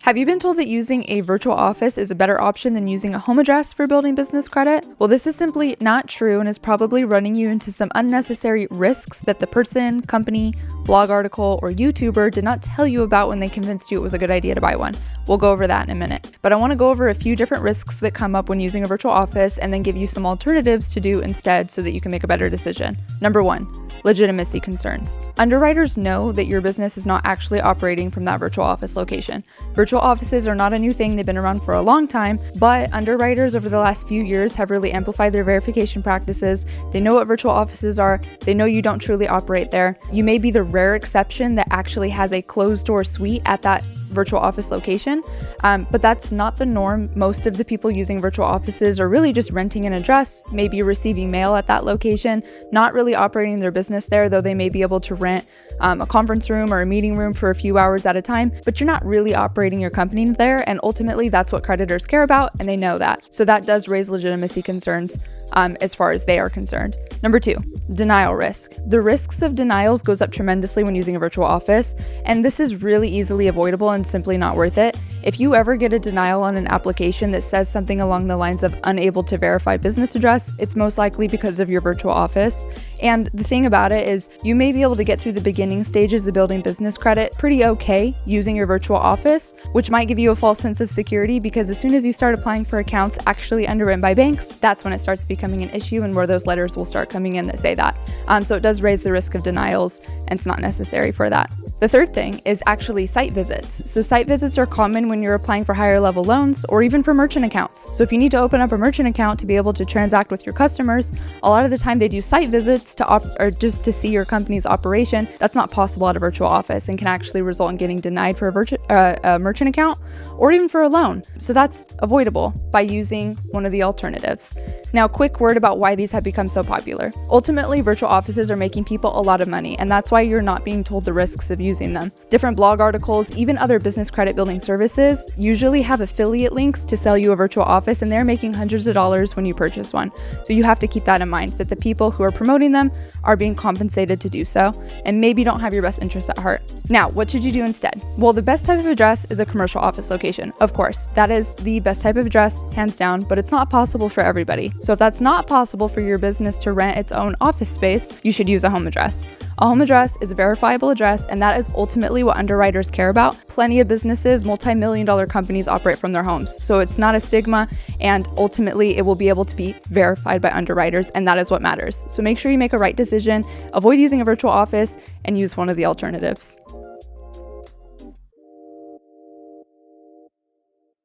Have you been told that using a virtual office is a better option than using a home address for building business credit? Well, this is simply not true and is probably running you into some unnecessary risks that the person, company, blog article, or YouTuber did not tell you about when they convinced you it was a good idea to buy one. We'll go over that in a minute. But I want to go over a few different risks that come up when using a virtual office and then give you some alternatives to do instead so that you can make a better decision. Number 1, legitimacy concerns. Underwriters know that your business is not actually operating from that virtual office location. Virtual offices are not a new thing, they've been around for a long time, but underwriters over the last few years have really amplified their verification practices. They know what virtual offices are, they know you don't truly operate there. You may be the rare exception that actually has a closed door suite at that virtual office location, but that's not the norm. Most of the people using virtual offices are really just renting an address, maybe receiving mail at that location, not really operating their business there, though they may be able to rent a conference room or a meeting room for a few hours at a time, but you're not really operating your company there, and ultimately that's what creditors care about, and they know that. So that does raise legitimacy concerns as far as they are concerned. Number 2, denial risk. The risks of denials goes up tremendously when using a virtual office, and this is really easily avoidable and simply not worth it. If you ever get a denial on an application that says something along the lines of unable to verify business address, it's most likely because of your virtual office. And the thing about it is you may be able to get through the beginning stages of building business credit pretty okay using your virtual office, which might give you a false sense of security because as soon as you start applying for accounts actually underwritten by banks, that's when it starts becoming an issue and where those letters will start coming in that say that. So it does raise the risk of denials, and it's not necessary for that. The third thing is actually site visits. So site visits are common when you're applying for higher level loans or even for merchant accounts. So if you need to open up a merchant account to be able to transact with your customers, a lot of the time they do site visits or just to see your company's operation. That's not possible at a virtual office and can actually result in getting denied for a merchant account or even for a loan. So that's avoidable by using one of the alternatives. Now, quick word about why these have become so popular. Ultimately, virtual offices are making people a lot of money, and that's why you're not being told the risks of using them. Different blog articles, even other business credit building services, usually have affiliate links to sell you a virtual office, and they're making hundreds of dollars when you purchase one. So you have to keep that in mind, that the people who are promoting them are being compensated to do so, and maybe don't have your best interests at heart. Now, what should you do instead? Well, the best type of address is a commercial office location. Of course, that is the best type of address, hands down, but it's not possible for everybody. So if that's not possible for your business to rent its own office space, you should use a home address. A home address is a verifiable address, and that is ultimately what underwriters care about. Plenty of businesses, multi-million-dollar companies operate from their homes, so it's not a stigma, and ultimately it will be able to be verified by underwriters, and that is what matters. So make sure you make a right decision, avoid using a virtual office, and use one of the alternatives.